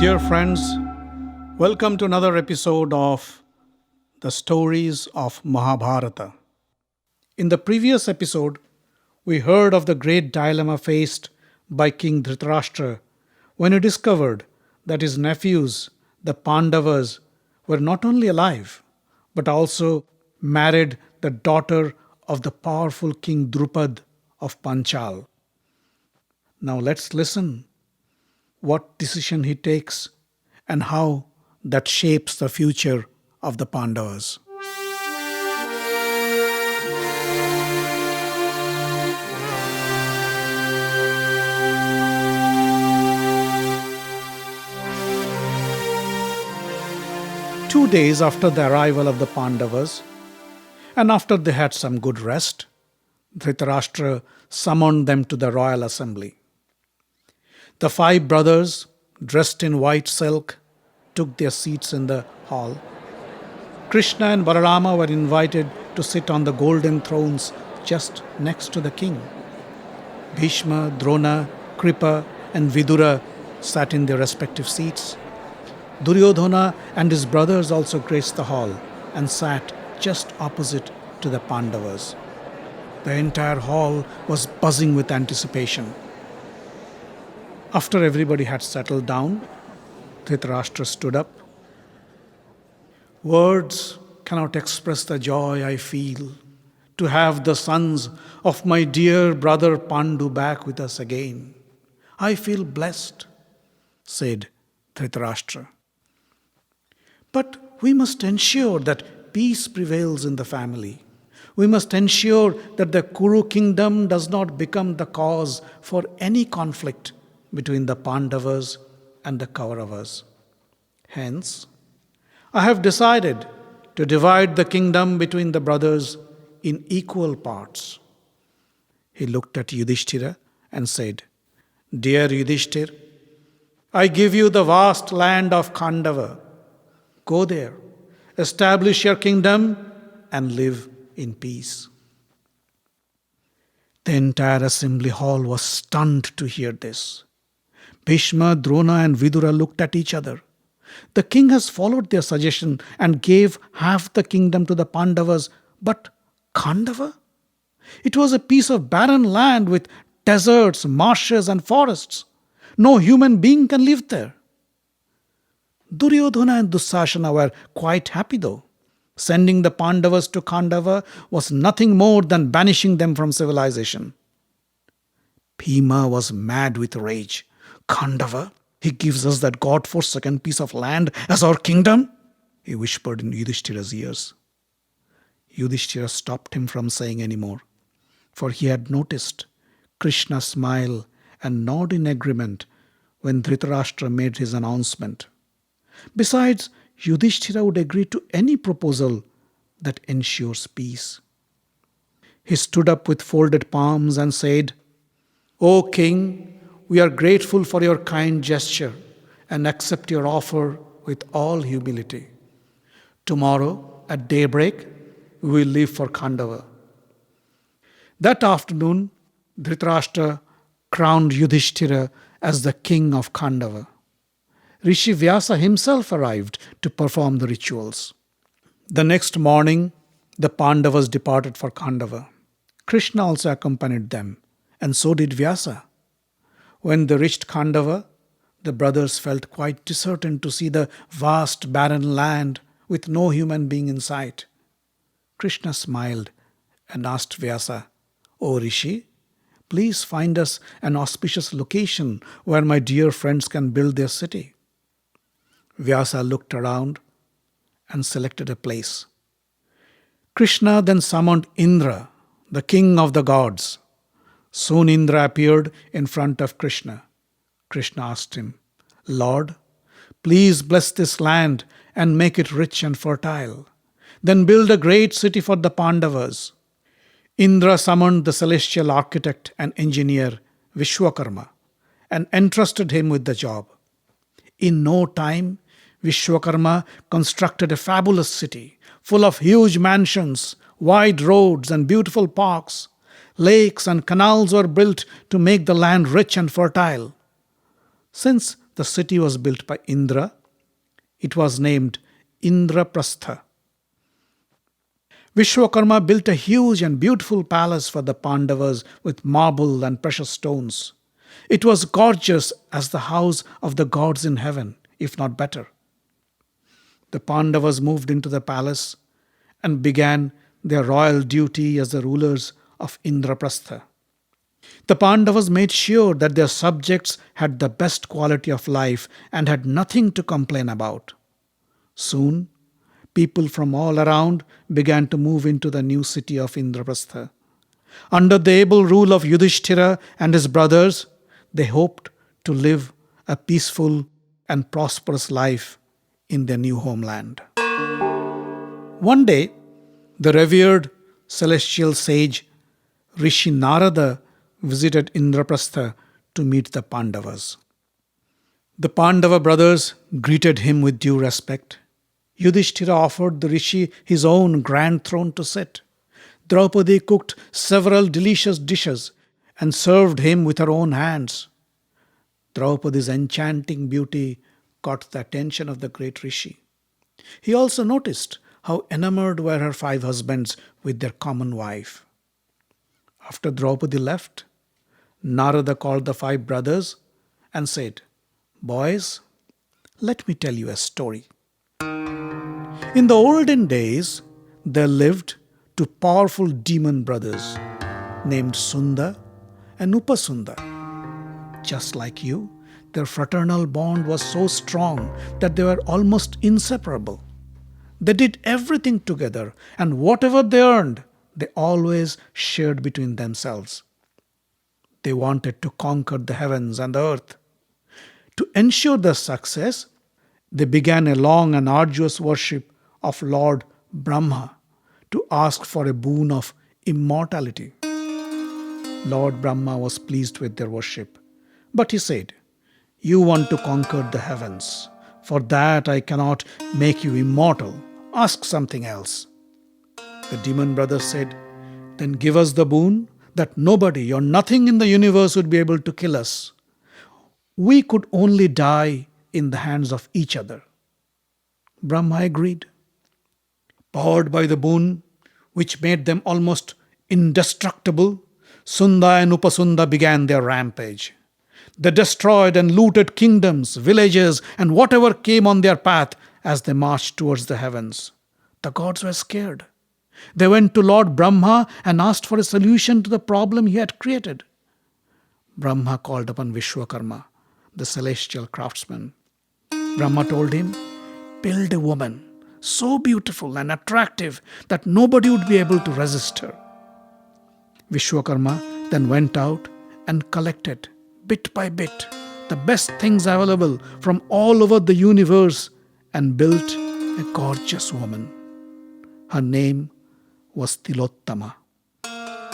Dear friends, welcome to another episode of the stories of Mahabharata. In the previous episode, we heard of the great dilemma faced by King Dhritarashtra when he discovered that his nephews, the Pandavas, were not only alive but also married the daughter of the powerful King Drupad of Panchal. Now let's listen what decision he takes and how that shapes the future of the Pandavas. Two days after the arrival of the Pandavas, and after they had some good rest, Dhritarashtra summoned them to the royal assembly. The five brothers, dressed in white silk, took their seats in the hall. Krishna and Balarama were invited to sit on the golden thrones just next to the king. Bhishma, Drona, Kripa, and Vidura sat in their respective seats. Duryodhana and his brothers also graced the hall and sat just opposite to the Pandavas. The entire hall was buzzing with anticipation. After everybody had settled down, Dhritarashtra stood up. Words cannot express the joy I feel to have the sons of my dear brother Pandu back with us again. I feel blessed, said Dhritarashtra. But we must ensure that peace prevails in the family. We must ensure that the Kuru kingdom does not become the cause for any conflict between the Pandavas and the Kauravas. Hence, I have decided to divide the kingdom between the brothers in equal parts. He looked at Yudhishthira and said, Dear Yudhishthir, I give you the vast land of Khandava. Go there, establish your kingdom, and live in peace. The entire assembly hall was stunned to hear this. Bhishma, Drona, and Vidura looked at each other. The king has followed their suggestion and gave half the kingdom to the Pandavas, but Khandava? It was a piece of barren land with deserts, marshes, and forests. No human being can live there. Duryodhana and Dusasana were quite happy though. Sending the Pandavas to Khandava was nothing more than banishing them from civilization. Bhima was mad with rage. Khandava? He gives us that God-forsaken piece of land as our kingdom? He whispered in Yudhishthira's ears. Yudhishthira stopped him from saying any more, for he had noticed Krishna smile and nod in agreement when Dhritarashtra made his announcement. Besides, Yudhishthira would agree to any proposal that ensures peace. He stood up with folded palms and said, O king, we are grateful for your kind gesture and accept your offer with all humility. Tomorrow, at daybreak, we will leave for Khandava. That afternoon, Dhritarashtra crowned Yudhishthira as the king of Khandava. Rishi Vyasa himself arrived to perform the rituals. The next morning, the Pandavas departed for Khandava. Krishna also accompanied them, and so did Vyasa. When they reached Khandava, the brothers felt quite disheartened to see the vast barren land with no human being in sight. Krishna smiled and asked Vyasa, O Rishi, please find us an auspicious location where my dear friends can build their city. Vyasa looked around and selected a place. Krishna then summoned Indra, the king of the gods. Soon Indra appeared in front of Krishna. Krishna asked him, Lord, please bless this land and make it rich and fertile. Then build a great city for the Pandavas. Indra summoned the celestial architect and engineer Vishwakarma and entrusted him with the job. In no time, Vishwakarma constructed a fabulous city full of huge mansions, wide roads, and beautiful parks. Lakes and canals were built to make the land rich and fertile. Since the city was built by Indra. It was named Indraprastha. Vishwakarma built a huge and beautiful palace for the Pandavas with marble and precious stones. It was gorgeous as the house of the gods in heaven, if not better. The Pandavas moved into the palace and began their royal duty as the rulers of Indraprastha. The Pandavas made sure that their subjects had the best quality of life and had nothing to complain about. Soon, people from all around began to move into the new city of Indraprastha. Under the able rule of Yudhishthira and his brothers, they hoped to live a peaceful and prosperous life in their new homeland. One day, the revered celestial sage Rishi Narada visited Indraprastha to meet the Pandavas. The Pandava brothers greeted him with due respect. Yudhishthira offered the Rishi his own grand throne to sit. Draupadi cooked several delicious dishes and served him with her own hands. Draupadi's enchanting beauty caught the attention of the great Rishi. He also noticed how enamored were her 5 husbands with their common wife. After Draupadi left, Narada called the 5 brothers and said, "Boys, let me tell you a story. In the olden days, there lived 2 powerful demon brothers named Sunda and Upasunda. Just like you, their fraternal bond was so strong that they were almost inseparable. They did everything together, and whatever they earned, they always shared between themselves. They wanted to conquer the heavens and the earth. To ensure their success, they began a long and arduous worship of Lord Brahma to ask for a boon of immortality. Lord Brahma was pleased with their worship, but he said, "You want to conquer the heavens. For that I cannot make you immortal. Ask something else." The demon brothers said, "Then give us the boon that nobody or nothing in the universe would be able to kill us. We could only die in the hands of each other." Brahma agreed. Powered by the boon, which made them almost indestructible, Sunda and Upasunda began their rampage. They destroyed and looted kingdoms, villages, and whatever came on their path as they marched towards the heavens. The gods were scared. They went to Lord Brahma and asked for a solution to the problem he had created. Brahma called upon Vishwakarma, the celestial craftsman. Brahma told him, "Build a woman so beautiful and attractive that nobody would be able to resist her." Vishwakarma then went out and collected, bit by bit, the best things available from all over the universe and built a gorgeous woman. Her name was Tilottama.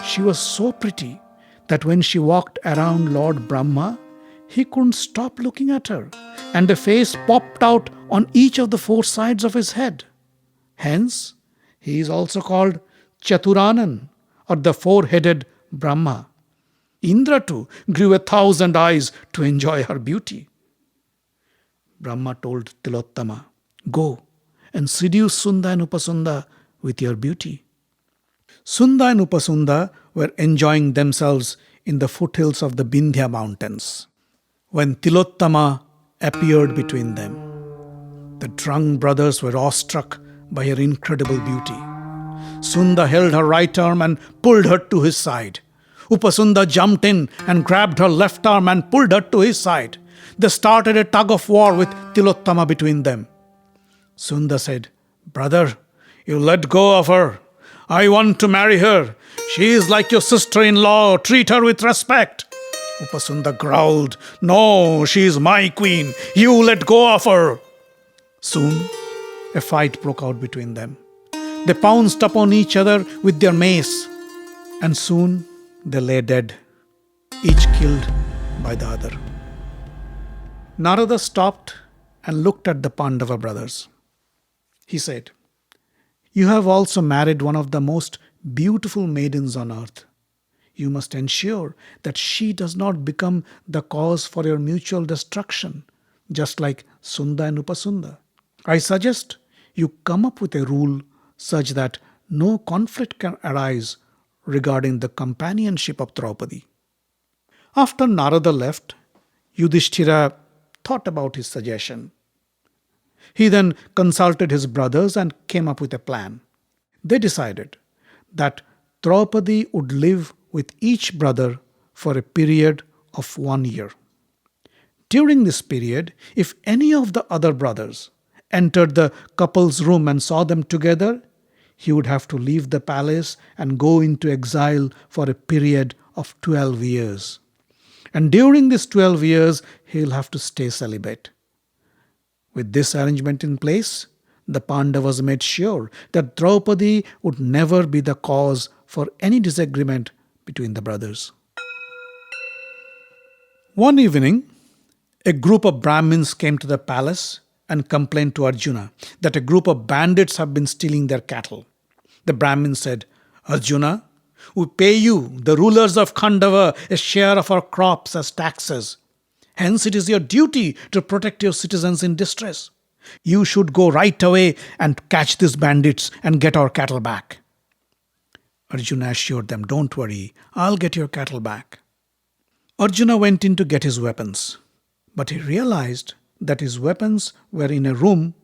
She was so pretty that when she walked around Lord Brahma, he couldn't stop looking at her, and a face popped out on each of the 4 sides of his head. Hence, he is also called Chaturanan, or the 4-headed Brahma. Indra too grew 1,000 eyes to enjoy her beauty. Brahma told Tilottama, "Go and seduce Sunda and Upasunda with your beauty." Sunda and Upasunda were enjoying themselves in the foothills of the Vindhya mountains when Tilottama appeared between them. The drunk brothers were awestruck by her incredible beauty. Sunda held her right arm and pulled her to his side. Upasunda jumped in and grabbed her left arm and pulled her to his side. They started a tug of war with Tilottama between them. Sunda said, "Brother, you let go of her. I want to marry her. She is like your sister-in-law. Treat her with respect." Upasunda growled, "No, she is my queen. You let go of her." Soon, a fight broke out between them. They pounced upon each other with their mace, and soon they lay dead, each killed by the other. Narada stopped and looked at the Pandava brothers. He said, "You have also married one of the most beautiful maidens on earth. You must ensure that she does not become the cause for your mutual destruction, just like Sunda and Upasunda. I suggest you come up with a rule such that no conflict can arise regarding the companionship of Draupadi. After Narada left, Yudhishthira thought about his suggestion. He then consulted his brothers and came up with a plan. They decided that Draupadi would live with each brother for a period of 1 year. During this period, if any of the other brothers entered the couple's room and saw them together, he would have to leave the palace and go into exile for a period of 12 years. And during these 12 years, he'll have to stay celibate. With this arrangement in place, the Pandavas made sure that Draupadi would never be the cause for any disagreement between the brothers. One evening, a group of Brahmins came to the palace and complained to Arjuna that a group of bandits have been stealing their cattle. The Brahmins said, "Arjuna, we pay you, the rulers of Khandava, a share of our crops as taxes. Hence, it is your duty to protect your citizens in distress. You should go right away and catch these bandits and get our cattle back." Arjuna assured them, "Don't worry, I'll get your cattle back." Arjuna went in to get his weapons, but he realized that his weapons were in a room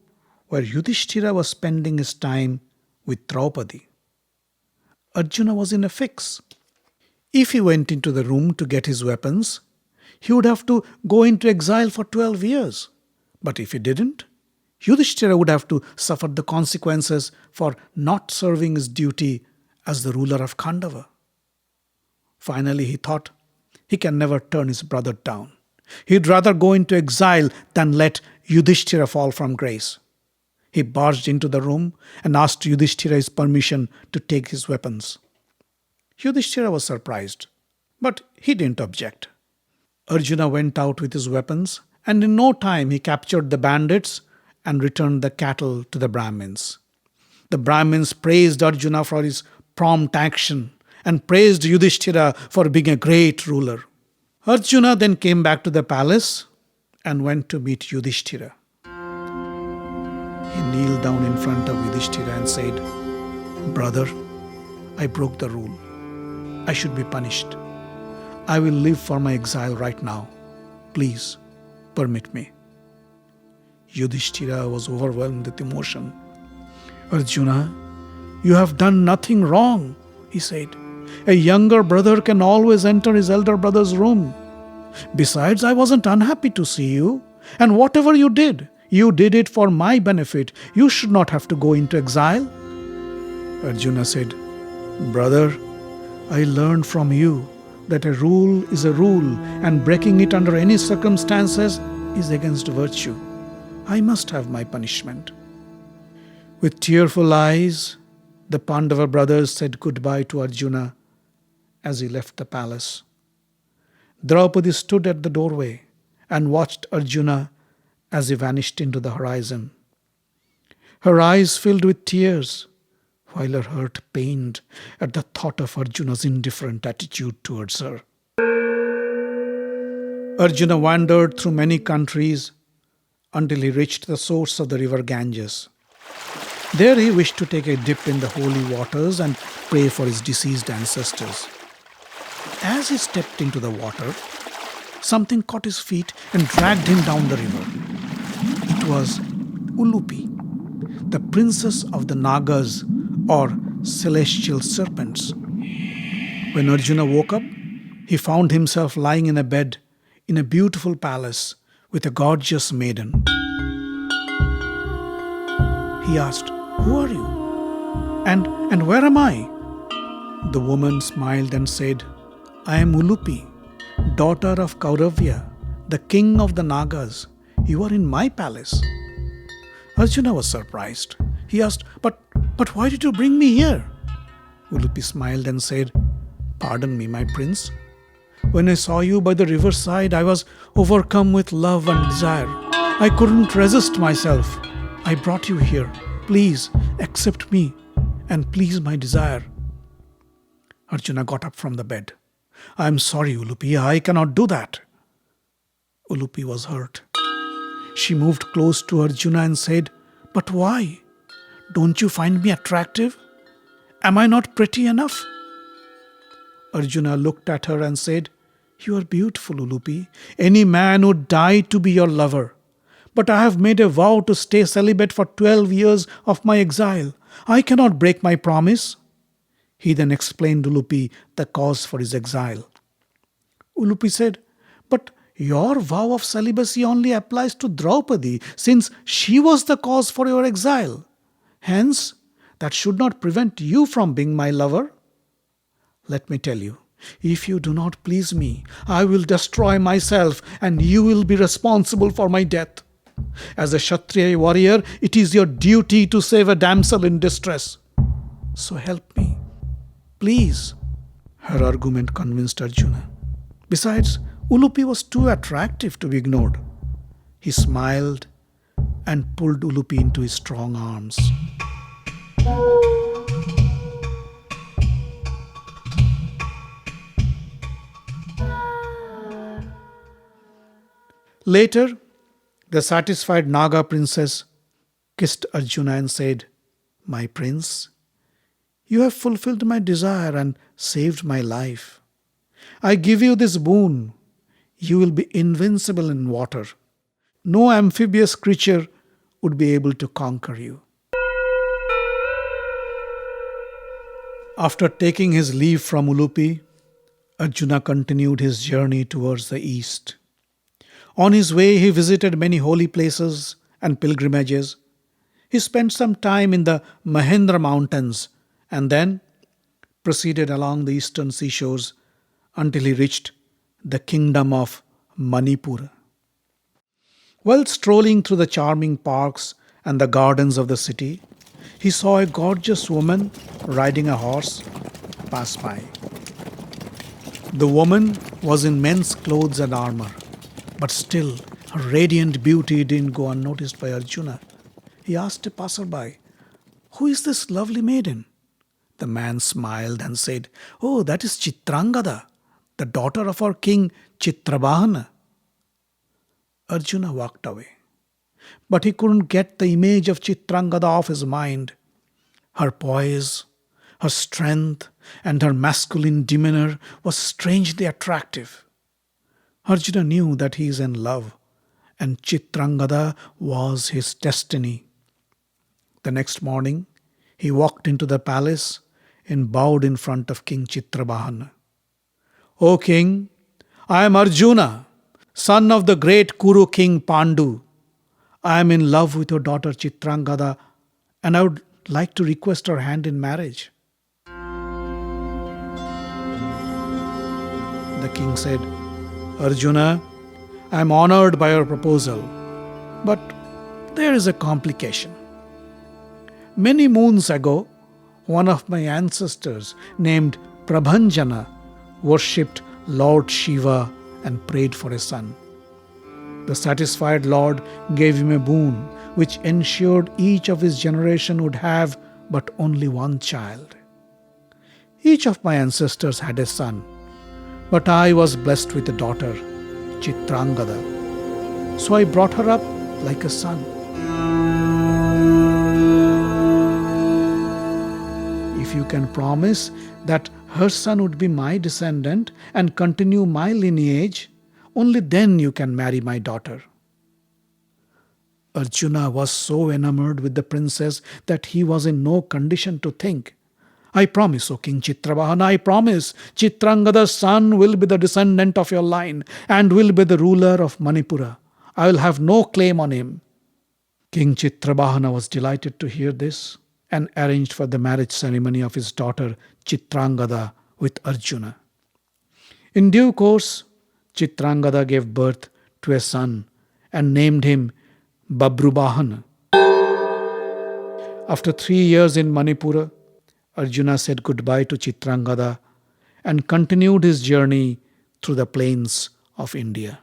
where Yudhishthira was spending his time with Draupadi. Arjuna was in a fix. If he went into the room to get his weapons, he would have to go into exile for 12 years. But if he didn't, Yudhishthira would have to suffer the consequences for not serving his duty as the ruler of Khandava. Finally, he thought he can never turn his brother down. He'd rather go into exile than let Yudhishthira fall from grace. He barged into the room and asked Yudhishthira his permission to take his weapons. Yudhishthira was surprised, but he didn't object. Arjuna went out with his weapons, and in no time he captured the bandits and returned the cattle to the Brahmins. The Brahmins praised Arjuna for his prompt action and praised Yudhishthira for being a great ruler. Arjuna then came back to the palace and went to meet Yudhishthira. He kneeled down in front of Yudhishthira and said, "Brother, I broke the rule. I should be punished. I will live for my exile right now. Please, permit me." Yudhishthira was overwhelmed with emotion. "Arjuna, you have done nothing wrong," he said. "A younger brother can always enter his elder brother's room. Besides, I wasn't unhappy to see you, and whatever you did it for my benefit. You should not have to go into exile." Arjuna said, "Brother, I learned from you that a rule is a rule, and breaking it under any circumstances is against virtue. I must have my punishment." With tearful eyes, the Pandava brothers said goodbye to Arjuna as he left the palace. Draupadi stood at the doorway and watched Arjuna as he vanished into the horizon. Her eyes filled with tears, while her heart pained at the thought of Arjuna's indifferent attitude towards her. Arjuna wandered through many countries until he reached the source of the river Ganges. There he wished to take a dip in the holy waters and pray for his deceased ancestors. As he stepped into the water, something caught his feet and dragged him down the river. It was Ulupi, the princess of the Nagas, or celestial serpents. When Arjuna woke up, he found himself lying in a bed in a beautiful palace with a gorgeous maiden. He asked, "Who are you? And where am I?" The woman smiled and said, "I am Ulupi, daughter of Kauravya, the king of the Nagas. You are in my palace." Arjuna was surprised. He asked, But why did you bring me here?" Ulupi smiled and said, "Pardon me, my prince. When I saw you by the riverside, I was overcome with love and desire. I couldn't resist myself. I brought you here. Please accept me and please my desire." Arjuna got up from the bed. "I am sorry, Ulupi. I cannot do that." Ulupi was hurt. She moved close to Arjuna and said, "But why? Don't you find me attractive? Am I not pretty enough?" Arjuna looked at her and said, "You are beautiful, Ulupi. Any man would die to be your lover. But I have made a vow to stay celibate for 12 years of my exile. I cannot break my promise." He then explained to Ulupi the cause for his exile. Ulupi said, "But your vow of celibacy only applies to Draupadi, since she was the cause for your exile. Hence, that should not prevent you from being my lover. Let me tell you, if you do not please me, I will destroy myself and you will be responsible for my death. As a Kshatriya warrior, it is your duty to save a damsel in distress. So help me, please." Her argument convinced Arjuna. Besides, Ulupi was too attractive to be ignored. He smiled and pulled Ulupi into his strong arms. Later, the satisfied Naga princess kissed Arjuna and said, "My prince, you have fulfilled my desire and saved my life. I give you this boon. You will be invincible in water. No amphibious creature would be able to conquer you." After taking his leave from Ulupi, Arjuna continued his journey towards the east. On his way, he visited many holy places and pilgrimages. He spent some time in the Mahendra mountains and then proceeded along the eastern seashores until he reached the kingdom of Manipur. While strolling through the charming parks and the gardens of the city, he saw a gorgeous woman riding a horse pass by. The woman was in men's clothes and armor, but still her radiant beauty didn't go unnoticed by Arjuna. He asked a passerby, "Who is this lovely maiden?" The man smiled and said, "Oh, that is Chitrangada, the daughter of our king Chitrabhana." Arjuna walked away, but he couldn't get the image of Chitrangada off his mind. Her poise, her strength, and her masculine demeanor was strangely attractive. Arjuna knew that he is in love, and Chitrangada was his destiny. The next morning, he walked into the palace and bowed in front of King Chitrabhana. "O king, I am Arjuna, son of the great Kuru king Pandu. I am in love with your daughter Chitrangada, and I would like to request her hand in marriage." The king said, "Arjuna, I am honored by your proposal, but there is a complication. Many moons ago, one of my ancestors named Prabhanjana worshipped Lord Shiva and prayed for a son. The satisfied Lord gave him a boon which ensured each of his generation would have but only one child. Each of my ancestors had a son, but I was blessed with a daughter, Chitrangada. So I brought her up like a son. If you can promise that her son would be my descendant and continue my lineage, only then you can marry my daughter." Arjuna was so enamored with the princess that he was in no condition to think. "I promise, O King Chitrabhana, I promise, Chitrangada's son will be the descendant of your line and will be the ruler of Manipura. I will have no claim on him." King Chitrabhana was delighted to hear this and arranged for the marriage ceremony of his daughter Chitrangada with Arjuna. In due course, Chitrangada gave birth to a son and named him Babrubahana. After 3 years in Manipura, Arjuna said goodbye to Chitrangada and continued his journey through the plains of India.